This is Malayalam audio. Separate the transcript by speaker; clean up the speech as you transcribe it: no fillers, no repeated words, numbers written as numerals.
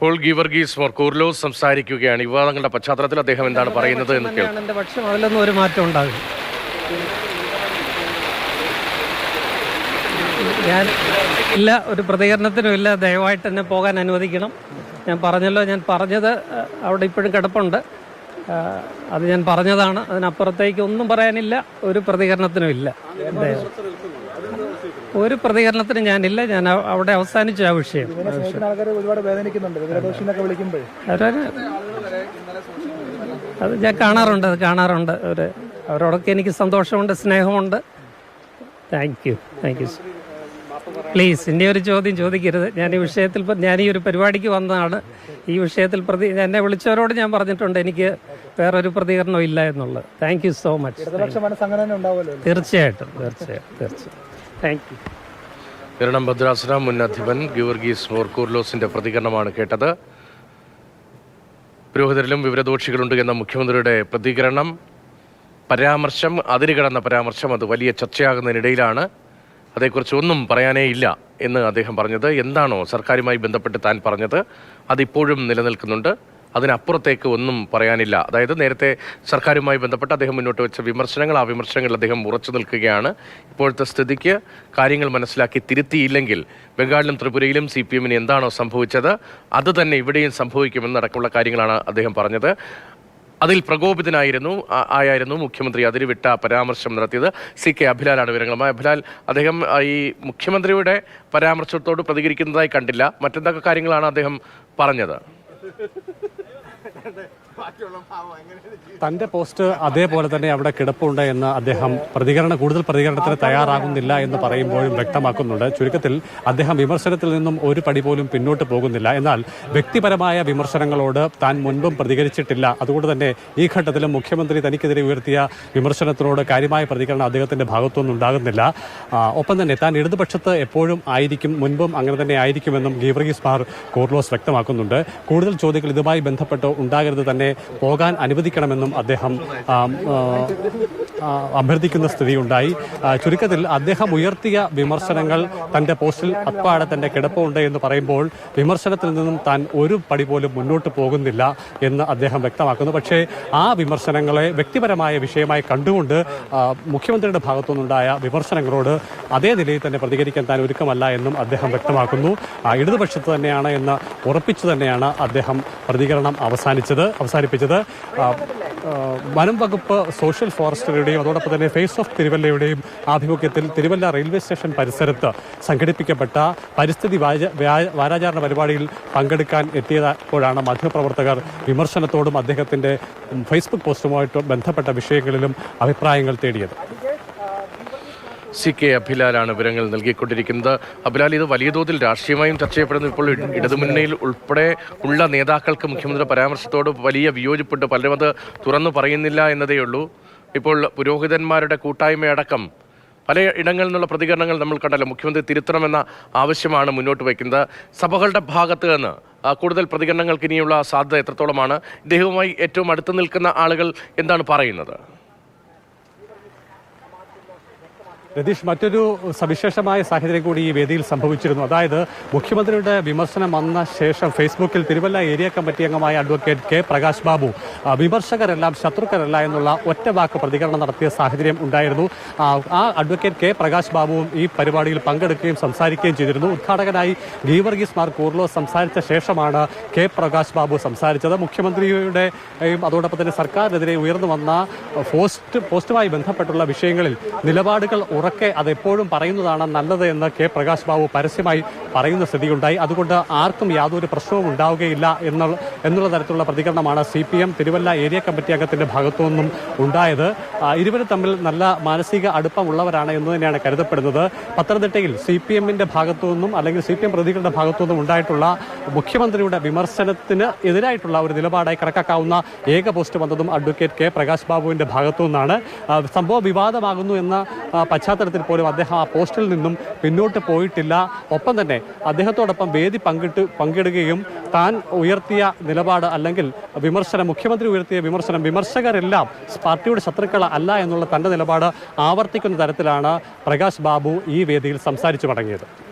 Speaker 1: ഇപ്പോൾ ഗീവർഗീസ് കൂർലോസ് സംസാരിക്കുകയാണ്. വിവാദങ്ങളുടെ പശ്ചാത്തലത്തിൽ അദ്ദേഹം എന്താണ് പറയുന്നത് എന്ന് കേൾക്കാം.
Speaker 2: എൻ്റെ പക്ഷം അതിലൊന്നും ഒരു മാറ്റം ഉണ്ടാകും. ഞാൻ ഇല്ല, ഒരു പ്രതികരണത്തിനും ഇല്ല. ദയവായിട്ട് എന്നെ പോകാൻ അനുവദിക്കണം. ഞാൻ പറഞ്ഞല്ലോ, ഞാൻ പറഞ്ഞത് അവിടെ ഇപ്പോഴും കിടപ്പുണ്ട്. അത് ഞാൻ പറഞ്ഞതാണ്. അതിനപ്പുറത്തേക്ക് ഒന്നും പറയാനില്ല. ഒരു പ്രതികരണത്തിനും ഇല്ല. ഒരു പ്രതികരണത്തിന് ഞാനില്ല. ഞാൻ അവിടെ അവസാനിച്ച ആ വിഷയം. അത് ഞാൻ കാണാറുണ്ട്. അവരോടൊക്കെ എനിക്ക് സന്തോഷമുണ്ട്, സ്നേഹമുണ്ട്. Thank you. പ്ലീസ് ഇനി ഒരു ചോദ്യം ചോദിക്കരുത്. ഞാൻ ഈ ഒരു പരിപാടിക്ക് വന്നതാണ്. ഈ വിഷയത്തിൽ എന്നെ വിളിച്ചവരോട് ഞാൻ പറഞ്ഞിട്ടുണ്ട് എനിക്ക് വേറൊരു പ്രതികരണം ഇല്ല എന്നുള്ളത്. Thank you so much. തീർച്ചയായിട്ടും. Thank you.
Speaker 1: കേരളം ഭദ്രാസന മുൻ അധിപൻ ഗീവർഗീസ് കൂർലോസിന്റെ പ്രതികരണമാണ് കേട്ടത്. പുരോഹിതരിലും വിവരദോഷികളുണ്ട് എന്ന മുഖ്യമന്ത്രിയുടെ പ്രതികരണം, പരാമർശം, അതിരുകടന്ന പരാമർശം, അത് വലിയ ചർച്ചയാകുന്നതിനിടയിലാണ് അതേക്കുറിച്ച് ഒന്നും പറയാനേ ഇല്ല എന്ന് അദ്ദേഹം പറഞ്ഞത്. എന്താണോ സർക്കാരുമായി ബന്ധപ്പെട്ട് താൻ പറഞ്ഞത് അതിപ്പോഴും നിലനിൽക്കുന്നുണ്ട്. അതിനപ്പുറത്തേക്ക് ഒന്നും പറയാനില്ല. അതായത് നേരത്തെ സർക്കാരുമായി ബന്ധപ്പെട്ട് അദ്ദേഹം മുന്നോട്ട് വെച്ച വിമർശനങ്ങൾ, ആ വിമർശനങ്ങളിൽ അദ്ദേഹം ഉറച്ചു നിൽക്കുകയാണ്. ഇപ്പോഴത്തെ സ്ഥിതിക്ക് കാര്യങ്ങൾ മനസ്സിലാക്കി തിരുത്തിയില്ലെങ്കിൽ ബംഗാളിലും ത്രിപുരയിലും CPM എന്താണോ സംഭവിച്ചത് അത് തന്നെ ഇവിടെയും സംഭവിക്കുമെന്നടക്കമുള്ള കാര്യങ്ങളാണ് അദ്ദേഹം പറഞ്ഞത്. അതിൽ പ്രകോപിതനായിരുന്നു മുഖ്യമന്ത്രി അതിരുവിട്ട പരാമർശം നടത്തിയത്. CK അഭിലാലാണ് വിവരങ്ങളുമായി. അഭിലാൽ, അദ്ദേഹം ഈ മുഖ്യമന്ത്രിയുടെ പരാമർശത്തോട് പ്രതികരിക്കുന്നതായി കണ്ടില്ല. മറ്റെന്തൊക്കെ കാര്യങ്ങളാണ് അദ്ദേഹം പറഞ്ഞത്?
Speaker 3: തന്റെ പോസ്റ്റ് അതേപോലെ തന്നെ അവിടെ കിടപ്പുണ്ട് എന്ന് അദ്ദേഹം കൂടുതൽ പ്രതികരണത്തിന് തയ്യാറാകുന്നില്ല എന്ന് പറയുമ്പോഴും വ്യക്തമാക്കുന്നുണ്ട്. ചുരുക്കത്തിൽ അദ്ദേഹം വിമർശനത്തിൽ നിന്നും ഒരു പടി പോലും പിന്നോട്ട് പോകുന്നില്ല. എന്നാൽ വ്യക്തിപരമായ വിമർശനങ്ങളോട് താൻ മുൻപും പ്രതികരിച്ചിട്ടില്ല. അതുകൊണ്ട് തന്നെ ഈ ഘട്ടത്തിലും മുഖ്യമന്ത്രി തനിക്കെതിരെ ഉയർത്തിയ വിമർശനത്തിനോട് കാര്യമായ പ്രതികരണം അദ്ദേഹത്തിന്റെ ഭാഗത്തുനിന്നും ഉണ്ടാകുന്നില്ല. ഒപ്പം തന്നെ താൻ ഇടതുപക്ഷത്ത് എപ്പോഴും ആയിരിക്കും, മുൻപും അങ്ങനെ തന്നെ ആയിരിക്കുമെന്നും ഗീവർഗീസ് കൂർലോസ് വ്യക്തമാക്കുന്നുണ്ട്. കൂടുതൽ ചോദ്യങ്ങൾ ഇതുമായി ബന്ധപ്പെട്ട് ഉണ്ടാകരുത്, തന്നെ പോകാൻ അനുവദിക്കണമെന്നും അദ്ദേഹം അഭ്യർത്ഥിക്കുന്ന സ്ഥിതിയുണ്ടായി. ചുരുക്കത്തിൽ അദ്ദേഹം ഉയർത്തിയ വിമർശനങ്ങൾ തന്റെ പോസ്റ്റിൽ അപ്പാടെ തന്റെ കിടപ്പുണ്ട് എന്ന് പറയുമ്പോൾ വിമർശനത്തിൽ നിന്നും താൻ ഒരു പടി പോലും മുന്നോട്ട് പോകുന്നില്ല എന്ന് അദ്ദേഹം വ്യക്തമാക്കുന്നു. പക്ഷേ ആ വിമർശനങ്ങളെ വ്യക്തിപരമായ വിഷയമായി കണ്ടുകൊണ്ട് മുഖ്യമന്ത്രിയുടെ ഭാഗത്തുനിന്നുണ്ടായ വിമർശനങ്ങളോട് അതേ നിലയിൽ തന്നെ പ്രതികരിക്കാൻ താൻ ഒരുക്കമല്ല എന്നും അദ്ദേഹം വ്യക്തമാക്കുന്നു. ഇടതുപക്ഷത്ത് തന്നെയാണ് എന്ന് ഉറപ്പിച്ചു തന്നെയാണ് അദ്ദേഹം പ്രതികരണം അവസാനിപ്പിച്ചത്. വനം വകുപ്പ്, സോഷ്യൽ ഫോറസ്റ്റുകളുടെയും അതോടൊപ്പം തന്നെ ഫേസ് ഓഫ് തിരുവല്ലയുടെയും ആഭിമുഖ്യത്തിൽ തിരുവല്ല റെയിൽവേ സ്റ്റേഷൻ പരിസരത്ത് സംഘടിപ്പിക്കപ്പെട്ട പരിസ്ഥിതി വാരാചരണ പരിപാടിയിൽ പങ്കെടുക്കാൻ എത്തിയപ്പോഴാണ് മാധ്യമപ്രവർത്തകർ വിമർശനത്തോടും അദ്ദേഹത്തിന്റെ ഫേസ്ബുക്ക് പോസ്റ്റുമായിട്ട് ബന്ധപ്പെട്ട വിഷയങ്ങളിലും അഭിപ്രായങ്ങൾ തേടിയത്.
Speaker 1: CK അഭിലാലാണ് വിവരങ്ങൾ നൽകിക്കൊണ്ടിരിക്കുന്നത്. അഭിലാൽ, ഇത് വലിയ തോതിൽ രാഷ്ട്രീയമായും ചർച്ച ചെയ്യപ്പെടുന്നു. ഇപ്പോൾ ഇടതുമുന്നണിയിൽ ഉൾപ്പെടെ ഉള്ള നേതാക്കൾക്ക് മുഖ്യമന്ത്രി പരാമർശത്തോട് വലിയ വിയോജിപ്പുണ്ട്. പലരും അത് തുറന്നു പറയുന്നില്ല എന്നതേയുള്ളൂ. ഇപ്പോൾ പുരോഹിതന്മാരുടെ കൂട്ടായ്മയടക്കം പല ഇടങ്ങളിൽ നിന്നുള്ള പ്രതികരണങ്ങൾ നമ്മൾ കണ്ടല്ലോ. മുഖ്യമന്ത്രി തിരുത്തണമെന്ന ആവശ്യമാണ് മുന്നോട്ട് വയ്ക്കുന്നത്. സഭകളുടെ ഭാഗത്ത് നിന്ന് കൂടുതൽ പ്രതികരണങ്ങൾക്ക് ഇനിയുള്ള സാധ്യത എത്രത്തോളമാണ്? ഇദ്ദേഹവുമായി ഏറ്റവും അടുത്ത് നിൽക്കുന്ന ആളുകൾ എന്താണ് പറയുന്നത്?
Speaker 3: രതീഷ്, മറ്റൊരു സവിശേഷമായ സാഹചര്യം കൂടി ഈ വേദിയിൽ സംഭവിച്ചിരുന്നു. അതായത് മുഖ്യമന്ത്രിയുടെ വിമർശനം വന്ന ശേഷം ഫേസ്ബുക്കിൽ തിരുവല്ല ഏരിയ കമ്മിറ്റി അംഗമായ അഡ്വക്കേറ്റ് K പ്രകാശ് ബാബു വിമർശകരെല്ലാം ശത്രുക്കളല്ല എന്നുള്ള ഒറ്റ വാക്ക് പ്രതികരണം നടത്തിയ സാഹചര്യം ഉണ്ടായിരുന്നു. ആ അഡ്വക്കേറ്റ് K പ്രകാശ് ബാബുവും ഈ പരിപാടിയിൽ പങ്കെടുക്കുകയും സംസാരിക്കുകയും ചെയ്തിരുന്നു. ഉദ്ഘാടകനായി ഗീവർഗീസ് കൂർലോസ് സംസാരിച്ച ശേഷമാണ് K പ്രകാശ് ബാബു സംസാരിച്ചത്. മുഖ്യമന്ത്രിയുടെയും അതോടൊപ്പം തന്നെ സർക്കാരിനെതിരെ ഉയർന്നു വന്ന പോസ്റ്റുമായി ബന്ധപ്പെട്ടുള്ള വിഷയങ്ങളിൽ നിലപാടുകൾ ഉറക്കെ അതെപ്പോഴും പറയുന്നതാണ് നല്ലത് എന്ന് K പ്രകാശ് ബാബു പരസ്യമായി പറയുന്ന സ്ഥിതിയുണ്ടായി. അതുകൊണ്ട് ആർക്കും യാതൊരു പ്രശ്നവും ഉണ്ടാവുകയില്ല എന്നുള്ള തരത്തിലുള്ള പ്രതികരണമാണ് CPM തിരുവല്ല ഏരിയ കമ്മിറ്റി അംഗത്തിന്റെ ഭാഗത്തുനിന്നും ഉണ്ടായത്. ഇരുവരും തമ്മിൽ നല്ല മാനസിക അടുപ്പമുള്ളവരാണ് എന്ന് തന്നെയാണ് കരുതപ്പെടുന്നത്. പത്തനംതിട്ടയിൽ CPMന്റെ ഭാഗത്തുനിന്നും അല്ലെങ്കിൽ CPM പ്രതികളുടെ ഭാഗത്തുനിന്നും ഉണ്ടായിട്ടുള്ള മുഖ്യമന്ത്രിയുടെ വിമർശനത്തിന് എതിരായിട്ടുള്ള ഒരു നിലപാടായി കണക്കാക്കാവുന്ന ഏക പോസ്റ്റ് വന്നതും അഡ്വക്കേറ്റ് K പ്രകാശ് ബാബുവിന്റെ ഭാഗത്തുനിന്നാണ്. സംഭവം വിവാദമാകുന്നു എന്ന പശ്ചാത്തലത്തിൽ പോലും അദ്ദേഹം ആ പോസ്റ്റിൽ നിന്നും പിന്നോട്ട് പോയിട്ടില്ല. ഒപ്പം തന്നെ അദ്ദേഹത്തോടൊപ്പം വേദി പങ്കിടുകയും താൻ ഉയർത്തിയ നിലപാട് അല്ലെങ്കിൽ മുഖ്യമന്ത്രി ഉയർത്തിയ വിമർശകരെല്ലാം പാർട്ടിയുടെ ശത്രുക്കൾ അല്ല എന്നുള്ള തന്റെ നിലപാട് ആവർത്തിക്കുന്ന തരത്തിലാണ് പ്രകാശ് ബാബു ഈ വേദിയിൽ സംസാരിച്ചു മടങ്ങിയത്.